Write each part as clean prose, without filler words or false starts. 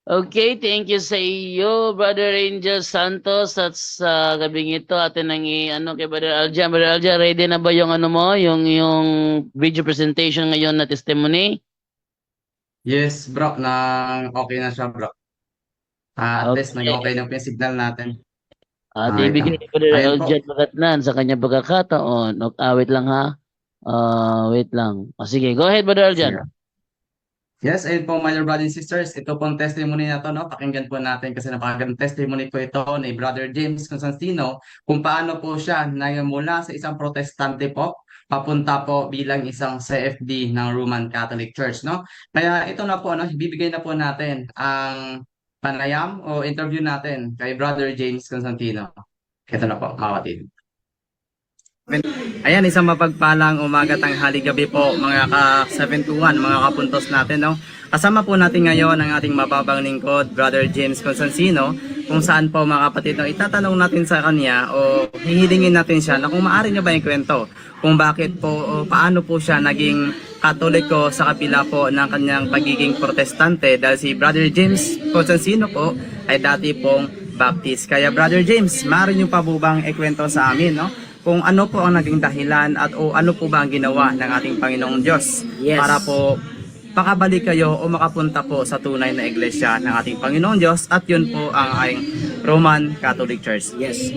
Okay, thank you sa iyo, Brother Angel Santos. At sa gabing ito, atin nang ano kay Brother Aljan. Brother Aljan, ready na ba yung ano mo, yung video presentation ngayon na testimony? Yes, bro, okay na siya, bro. At least nag-okay Okay. na po yung signal natin. At Ito. ibigay ni Brother Ayun po. Aljan Bagatnan sa kanyang pagkakataon. Wait lang ha. Wait lang. Sige, go ahead, Brother Aljan. Sige. Yes, ayun po, my dear brothers and sisters. Ito pong testimony na to, no? Pakinggan po natin kasi napakagandang testimony po ito ni Brother James Constantino kung paano po siya mula sa isang protestante po papunta po bilang isang CFD ng Roman Catholic Church, no? Kaya ito na po, no? Bibigay na po natin ang panayam o interview natin kay Brother James Constantino. Ito na po, mawatid. Ayan, isang mapagpalang umaga, tanghali, gabi po mga ka-721, mga kapuntos natin, no? Kasama po natin ngayon ang ating mababang lingkod, Brother James Constantino, kung saan po mga kapatid, no, itatanong natin sa kanya o hihilingin natin siya na kung maaari niya ba yung kwento kung bakit po o paano po siya naging Katoliko sa kapila po ng kanyang pagiging protestante dahil si Brother James Constantino po ay dati pong Baptist. Kaya Brother James, maaari niyo pa po bang ikwento sa amin, no? Kung ano po ang naging dahilan at o ano po ba ang ginawa ng ating Panginoong Diyos para po pakabalik kayo o makapunta po sa tunay na iglesia ng ating Panginoong Diyos at yun po ang ating Roman Catholic Church. Yes.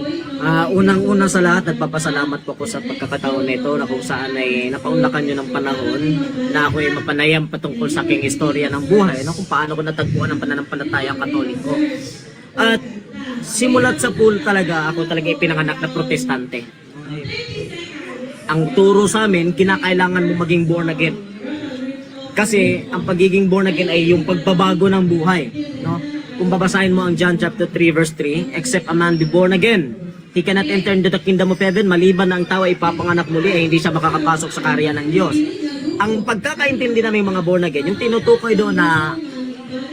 Unang-una sa lahat, nagpapasalamat po ako sa pagkakataon na ito na kung saan ay napaunlakan nyo ng panahon na ako ay mapanayam patungkol sa aking istorya ng buhay, no? Kung paano ko natagpuan ang pananampalatayang Katoliko. At simulat sa pool talaga, ako talaga ipinanganak na protestante. Ang turo sa amin, kinakailangan mo maging born again. Kasi ang pagiging born again ay yung pagbabago ng buhay, no? Kung babasahin mo ang John chapter 3 verse 3, except a man be born again, he cannot enter into the kingdom of heaven. Maliban na ang tao ay ipapanganak muli, ay hindi siya makakapasok sa kaharian ng Diyos. Ang pagkakaintindi namin mga born again, yung tinutukoy doon na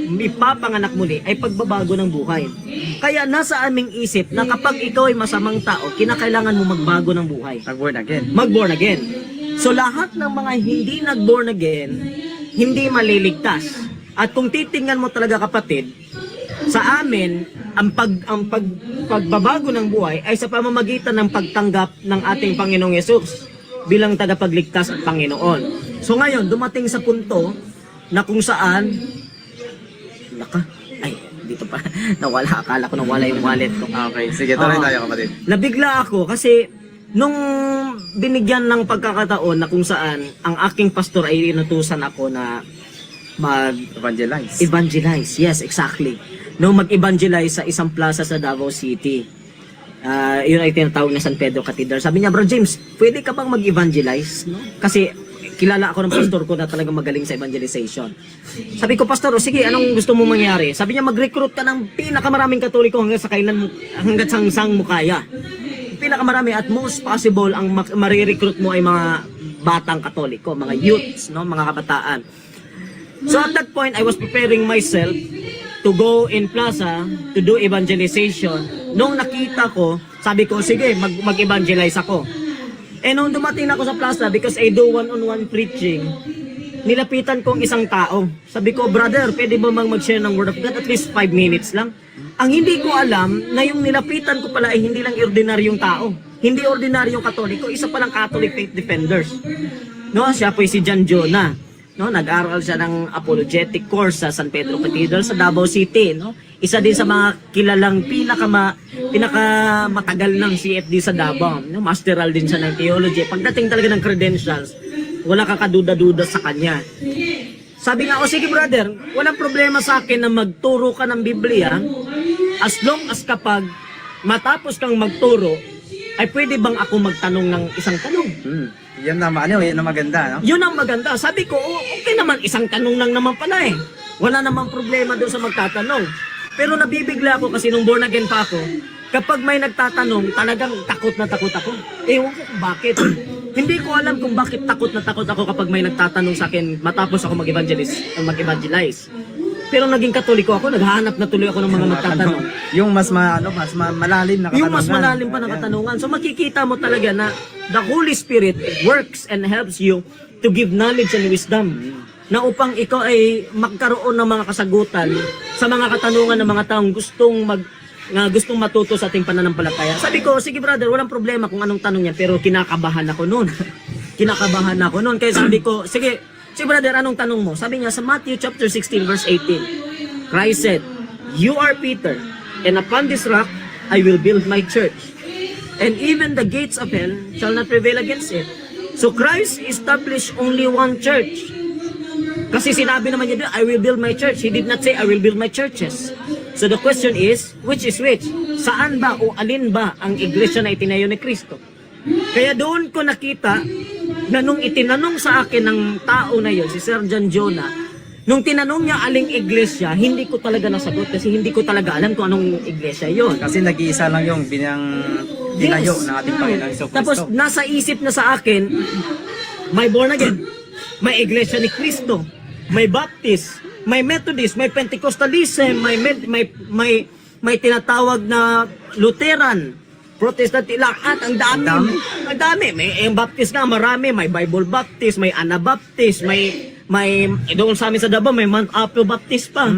ipapanganak muli ay pagbabago ng buhay. Kaya nasa aming isip na kapag ikaw ay masamang tao, kinakailangan mo magbago ng buhay. Mag-born again. Mag-born again. So lahat ng mga hindi nag-born again, hindi maliligtas. At kung titingnan mo talaga kapatid, sa amin, pagbabago ng buhay ay sa pamamagitan ng pagtanggap ng ating Panginoong Yesus bilang tagapagligtas at Panginoon. So ngayon, dumating sa punto na kung saan dito pa nawala, akala ko nawala yung wallet ko. Okay, sige, tuloy tayo kapatid. Nabigla ako kasi nung binigyan ng pagkakataon na kung saan ang aking pastor ay inutusan ako na Evangelize. Yes, exactly. No, mag-evangelize sa isang plaza sa Davao City. Yun ay tinatawag na San Pedro Cathedral. Sabi niya, Bro James, pwede ka bang mag-evangelize? No? Kasi kilala ako ng pastor ko na talagang magaling sa evangelization. Sabi ko, Pastor, sige, anong gusto mo mangyari? Sabi niya, mag-recruit ka ng pinakamaraming Katoliko hanggang sa kailan mo, hanggang sangsang mo kaya. Pinakamarami at most possible ang marirecruit mo ay mga batang Katoliko, mga youths, no, mga kabataan. So at that point, I was preparing myself to go in plaza to do evangelization. Nung nakita ko, sabi ko, sige, mag-evangelize ako. Eh nung dumating na ako sa plaza, because I do one-on-one preaching, nilapitan kong isang tao. Sabi ko, brother, pwede ba mag-share ng word of God? At least 5 minutes lang. Ang hindi ko alam, na yung nilapitan ko pala ay hindi lang ordinaryong tao. Hindi ordinaryong Katoliko, isa palang Catholic Faith Defenders. No, siya po si John Jonah. No, nag-aral siya ng apologetic course sa San Pedro Cathedral sa Davao City, no? Isa din sa mga kilalang pinakamatagal ng CFD sa Davao, no? Masteral din siya ng theology. Pagdating talaga ng credentials, wala kakaduda-duda sa kanya. Sabi nga, sige brother, walang problema sa akin na magturo ka ng Biblia as long as kapag matapos kang magturo, ay pwede bang ako magtanong ng isang tanong? Yan na, yan na maganda, no? Yun ang maganda. Sabi ko, okay naman, isang tanong lang naman pala eh. Wala namang problema doon sa magtatanong. Pero nabibigla ako kasi nung born again pa ako, kapag may nagtatanong, talagang takot na takot ako. Ewan ko kung bakit. Hindi ko alam kung bakit takot na takot ako kapag may nagtatanong sa akin matapos ako mag-evangelize. Pero naging Katoliko ako, naghahanap na tuloy ako ng mga magtatanong. Yung mas malalim na katanungan. Yung mas malalim pa na katanungan. So makikita mo talaga na the Holy Spirit works and helps you to give knowledge and wisdom. na upang ikaw ay magkaroon ng mga kasagutan sa mga katanungan ng mga taong gustong matuto sa ating pananampalataya. Sabi ko, sige brother, walang problema kung anong tanong yan, pero kinakabahan ako noon. Kinakabahan ako noon. Kaya sabi ko, sige brother, anong tanong mo? Sabi niya sa Matthew chapter 16 verse 18, Christ said, "You are Peter, and upon this rock I will build my church, and even the gates of hell shall not prevail against it." So Christ established only one church. Kasi sinabi naman niya, I will build my church. He did not say, I will build my churches. So the question is, which is which? Saan ba o alin ba ang iglesia na itinayo ni Kristo? Kaya doon ko nakita na nung itinanong sa akin ng tao na yon, si Sir John Jonah, nung tinanong niya aling iglesia, hindi ko talaga nasagot kasi hindi ko talaga alam kung anong iglesia yon. Kasi nag-iisa lang yung tinayo Yes. ng ating Panginoon Hesus Kristo. Tapos nasa isip na sa akin, may born again, may iglesia ni Kristo, may Baptist, may Methodist, may Pentecostalism, may tinatawag na Lutheran, Protestant, lahat ang dami. Ang dami. May Baptist nga marami, may Bible Baptist, may Anabaptist, may doon sa amin sa Davao may Mount Apo Baptist pa.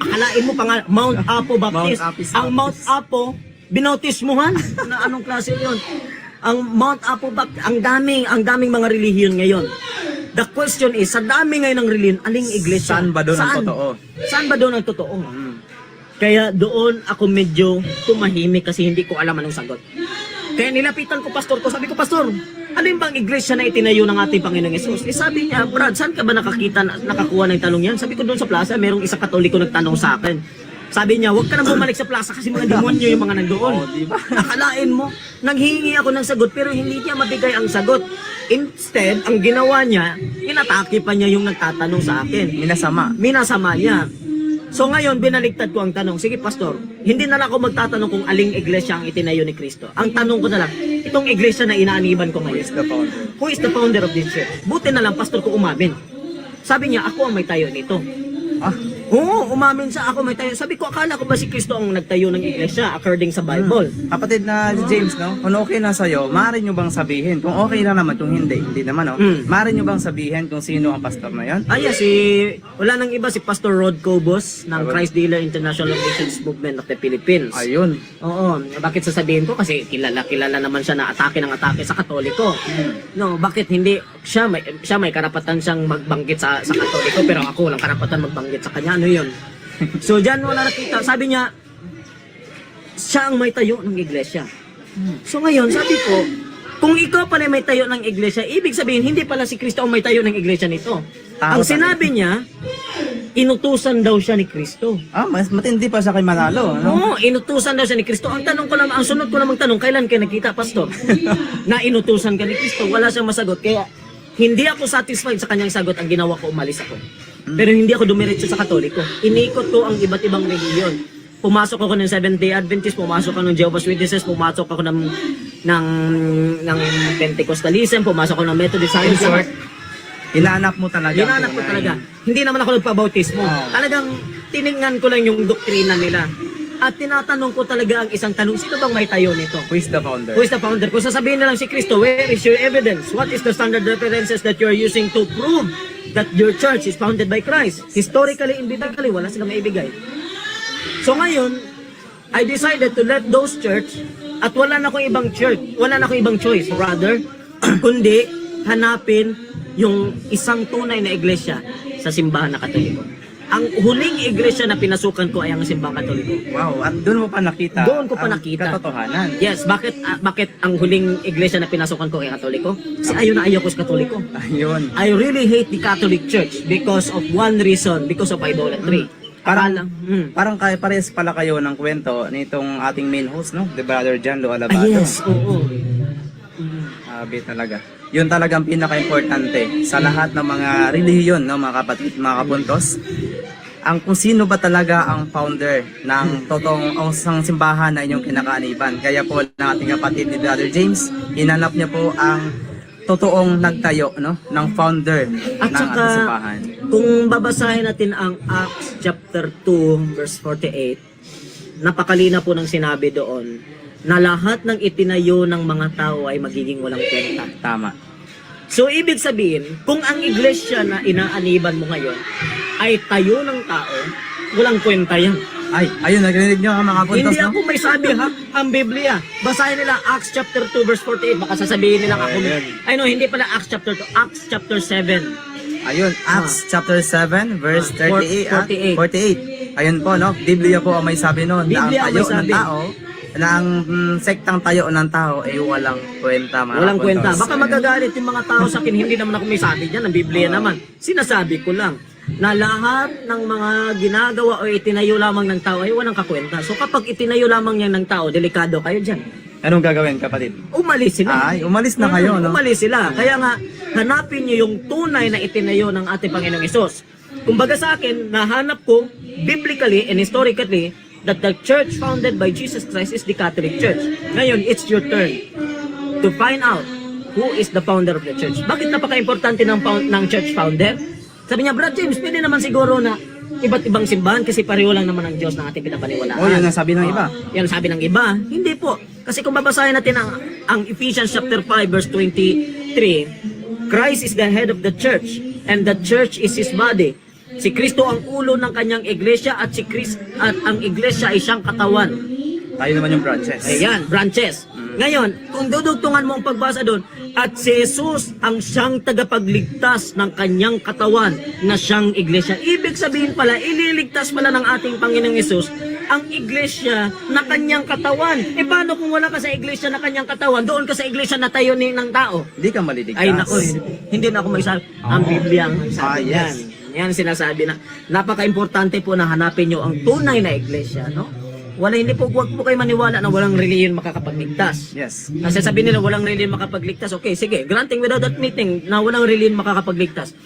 Akalain mo pa nga Mount Apo Baptist. Ang Mount Apo binautismuhan na anong klase 'yon? Ang Mount Apo Baptist, ang daming mga relihiyon ngayon. The question is, sa dami ngayon ng relihiyon, aling iglesia? Saan ba doon ang totoo? Saan ba doon ang totoo? Kaya doon ako medyo tumahimik kasi hindi ko alam anong sagot. Kaya nilapitan ko pastor ko, sabi ko, Pastor, alin bang iglesia na itinayo ng ating Panginoong Hesus? Sabi niya, Brad, saan ka ba nakakuha ng tanong yan? Sabi ko doon sa plaza, merong isang Katoliko nagtanong sa akin. Sabi niya, huwag ka nang bumalik sa plaza kasi mga demonyo yung mga nandoon. Nakalain mo, nanghihingi ako ng sagot pero hindi niya mabigay ang sagot. Instead, ang ginawa niya, inatake pa niya yung nagtatanong sa akin. Minasama niya. So ngayon, binaligtad ko ang tanong, sige pastor, hindi na lang ako magtatanong kung aling iglesia ang itinayo ni Kristo. Ang tanong ko na lang, itong iglesia na inaaniban ko ngayon, who is the founder of this church? Buti na lang pastor ko umamin. Sabi niya, ako ang may tayo nito. Oo, umamin siya, ako may tayo. Sabi ko, akala ko ba si Kristo ang nagtayo ng iglesia according sa Bible? Kapatid na James, no? Kung okay na sa'yo, maaari nyo bang sabihin? Kung okay lang naman, kung hindi naman, no? Maaari nyo bang sabihin kung sino ang pastor na yan? Yes, wala nang iba, si Pastor Rod Cobos ng Christ Dealer International Missions Movement of the Philippines. Ayun. Oo, bakit sasabihin ko? Kasi kilala naman siya na atake sa Katoliko. No, bakit hindi siya may karapatan siyang magbanggit sa Katoliko pero ako walang karapatan magbanggit sa kanya. Ano 'yun? So diyan wala nakita. Sabi niya siya ang may tayo ng iglesia. So ngayon, sabi ko, kung ikaw pala may tayo ng iglesia, ibig sabihin hindi pala si Kristo ang may tayo ng iglesia nito. Ang sinabi niya, inutusan daw siya ni Kristo. Mas matindi pa sa kay Manalo, no? Oo, inutusan daw siya ni Kristo. Ang sunod ko namang tanong, kailan kayo nakita, pastor? Na inutusan ka ni Kristo, wala siyang masagot. Kaya hindi ako satisfied sa kanyang sagot, ang ginawa ko, umalis ako. Pero hindi ako dumiretso sa Katoliko. Inikot ko ang iba't ibang relihiyon. Pumasok ako ng Seventh-day Adventist, pumasok ako ng Jehovah's Witnesses, pumasok ako ng Pentecostalism, pumasok ako ng Methodist Science. Hinanap mo talaga. Hindi naman ako nagpabautismo. Talagang tiningnan ko lang yung doktrina nila. At tinatanong ko talaga ang isang tanong, sino bang may tayo nito? Who is the founder? Who is the founder? Kung sasabihin na lang si Kristo, where is your evidence? What is the standard references that you are using to prove that your church is founded by Christ? Historically and biblically, wala silang maibigay. So ngayon, I decided to let those church at wala na akong ibang choice, rather, kundi hanapin yung isang tunay na iglesia sa simbahan na Katoliko. Ang huling iglesia na pinasukan ko ay ang simbahang Katoliko. Wow, at doon mo pa nakita. Doon ko pa nakita. Katotohanan. Yes, bakit ang huling iglesia na pinasukan ko ay Katoliko? Kasi ayaw ko sa Katoliko. Ayun. I really hate the Catholic Church because of one reason, because of idolatry. Parang parehas pala kayo ng kwento nitong ating main host, no? The Brother John Lo Alabado. Yes, oo. Sabi talaga. Yun talagang pinaka-importante sa lahat ng mga relihiyon, no, mga kapatid, mga kapuntos. Kung sino ba talaga ang founder ng totoong isang simbahan na inyong kinakaaniban. Kaya po ng ating kapatid ni Brother James, hinanap niya po ang totoong nagtayo, no, ng founder At ng saka, ating simbahan. kung babasahin natin ang Acts chapter 2 verse 48, napakalina po ng sinabi doon na lahat ng itinayo ng mga tao ay magiging walang kwenta. Tama. So, ibig sabihin, kung ang iglesia na inaaniban mo ngayon ay tayo ng tao, walang kwenta yan. Ay, ayun, narinig nyo ang mga puntos, Hindi no? ako may sabi ha, ang Biblia. Basahin nila Acts chapter 2 verse 48, baka sasabihin nila ako. Ay no, hindi pala Acts chapter 2, Acts chapter 7. Ayun, Acts chapter 7, verse 38. 48. 48. Ayun po, no? Biblia po ang may sabi noon na ang Biblia ang tayo may ng sabi. tao, na ang sektang tayo ng tao ay walang kwenta, mga Walang kwenta. kapuntos. Baka magagalit yung mga tao sa akin, hindi naman ako may sabi dyan, ang Biblia naman. Sinasabi ko lang na lahat ng mga ginagawa o itinayo lamang ng tao ay walang kakwenta. So kapag itinayo lamang yan ng tao, delikado kayo dyan. Anong gagawin, kapatid? Umalis sila. Ay, umalis na kayo, no? Umalis sila. Kaya nga, hanapin nyo yung tunay na itinayo ng ating Panginoong Hesus. Kumbaga sa akin, nahanap ko, biblically and historically, that the church founded by Jesus Christ is the Catholic Church. Ngayon, it's your turn to find out who is the founder of the church. Bakit napaka-importante ng church founder? Sabi niya, Brad James, pwede naman siguro na iba't ibang simbahan kasi pareho lang naman ang Diyos na ating pinapaniwalaan. Oh, yun ang sabi ng iba. Yan ang sabi ng iba. Hindi po. Kasi kung babasahin natin ang Ephesians chapter 5 verse 23, Christ is the head of the church and the church is His body. Si Kristo ang ulo ng kanyang iglesia at at ang iglesia ay siyang katawan. Tayo naman yung branches. Ayan, branches. Ngayon, kung dudugtungan mo ang pagbasa doon, at si Jesus ang siyang tagapagligtas ng kanyang katawan na siyang iglesia. Ibig sabihin pala, ililigtas pala ng ating Panginoong Jesus ang iglesia na kanyang katawan. E paano kung wala ka sa iglesia na kanyang katawan, doon ka sa iglesia na tayo ng tao? Hindi ka maliligtas. Ay nako, hindi na ako magsabi. Ang Biblia ang sabi yes. yan. Yan sinasabi na napaka-importante po na hanapin nyo ang tunay na iglesia, no? Hindi po, huwag po kayo maniwala na walang reliyon makakapagligtas. Yes. Kasi sabi nila walang reliyon makakapagligtas. Okay, sige, granting without admitting na walang reliyon makakapagligtas.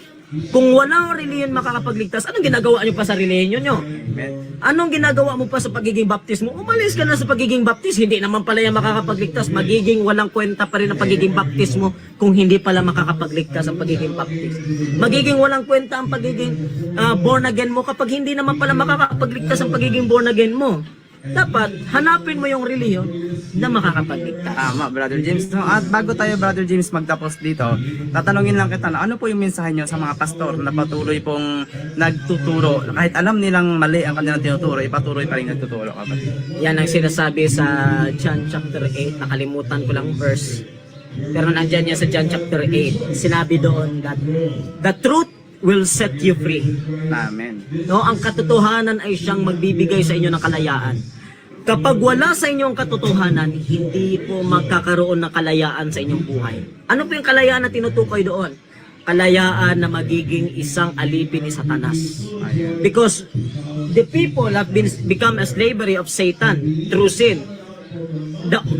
Kung walang reliyon makakapagligtas, anong ginagawa nyo pa sa reliyon nyo? Amen. Anong ginagawa mo pa sa pagiging baptismo? Umalis ka na sa pagiging baptis, hindi naman pala yan makakapagligtas. Magiging walang kwenta pa rin ang pagiging baptismo kung hindi pala makakapagligtas ang pagiging baptis. Magiging walang kwenta ang pagiging born again mo kapag hindi naman pala makakapagligtas ang pagiging born again mo. Dapat hanapin mo yung reliyon na makakapagligtas. Tama, Brother James. No, at bago tayo, Brother James, magtapos dito, tatanungin lang kita na ano po yung mensahe nyo sa mga pastor na patuloy pong nagtuturo, kahit alam nilang mali ang kanilang tinuturo, ipatuloy pa rin nagtuturo, kapatid. Yan ang sinasabi sa John chapter 8. Nakalimutan ko lang verse. Pero nandyan niya sa John chapter 8. Sinabi doon that the truth will set you free. Amen. No, ang katotohanan ay siyang magbibigay sa inyo ng kalayaan. Kapag wala sa inyong katotohanan, hindi po magkakaroon ng kalayaan sa inyong buhay. Ano po yung kalayaan na tinutukoy doon? Kalayaan na magiging isang alipin ni Satanas. Because the people have become a slavery of Satan through sin.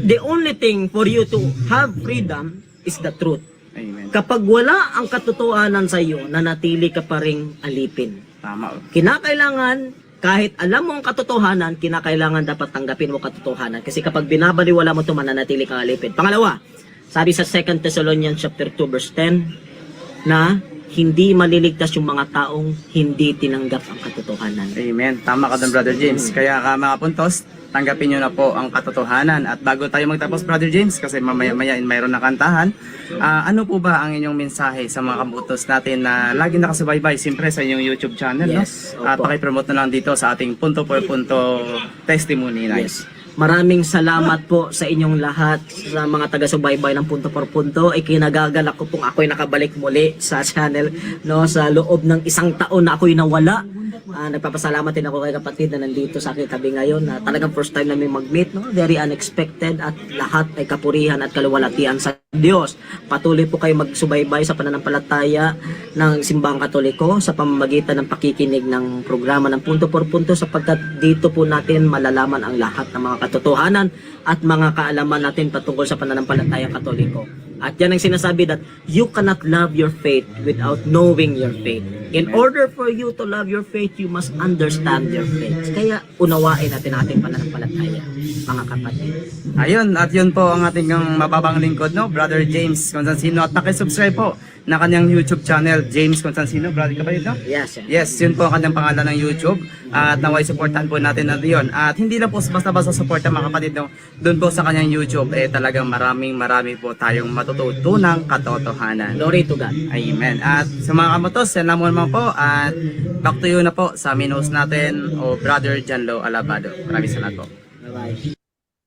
The only thing for you to have freedom is the truth. Amen. Kapag wala ang katotohanan sa iyo, nanatili ka pa ring alipin. Tama. Kinakailangan, kahit alam mo ang katotohanan, kinakailangan dapat tanggapin mo katotohanan. Kasi kapag binabaliwala mo ito, mananatili kang alipin. Pangalawa, sabi sa 2 Thessalonians chapter 2 verse 10, na hindi maliligtas yung mga taong hindi tinanggap ang katotohanan. Amen. Tama ka doon, Brother James. Kaya mga puntos, tanggapin nyo na po ang katotohanan. At bago tayo magtapos, Brother James, kasi mamaya-maya mayroon na kantahan, ano po ba ang inyong mensahe sa mga kabutos natin na lagi nakasubaybay, siyempre sa inyong YouTube channel, Yes, no? At opo. pakipromote na lang dito sa ating punto por punto testimony night. Yes. Maraming salamat po sa inyong lahat, sa mga taga-subaybay ng punto por punto. Ikinagagalak ko pong ako'y nakabalik muli sa channel, no, sa loob ng isang taon na ako'y nawala. Nagpapasalamat din ako kay kapatid na nandito sa aking tabi ngayon, na talagang first time namin mag-meet, no? Very unexpected, at lahat ay kapurihan at kaluwalhatian sa Diyos. Patuloy po kayo magsubaybay sa pananampalataya ng Simbahang Katoliko sa pamamagitan ng pakikinig ng programa ng Punto por Punto, sapagkat dito po natin malalaman ang lahat ng mga katotohanan at mga kaalaman natin patungkol sa pananampalatayang Katoliko. At yan ang sinasabi that you cannot love your faith without knowing your faith. In order for you to love your faith, you must understand your faith. Kaya unawain natin ang ating pananampalataya, mga kapatid. Ayun, at yun po ang ating mababang lingkod, no? Brother James Constancino. At pakisubscribe po na kanyang YouTube channel, James Constancino. Brother Kapatid, no? Yes, sir. Yes, yun po ang kanyang pangalan ng YouTube. At naway supportan po natin natin yun. At hindi lang po basta-basta supportan mga kapatid, no? Doon po sa kanyang YouTube, talagang marami po tayong matututunang katotohanan. Glory to God. Amen. At sa mga kamotos, yan lang muna po. At back to you na po sa main host natin, o Brother Janlo Alabado. Maraming salamat po. Bye-bye.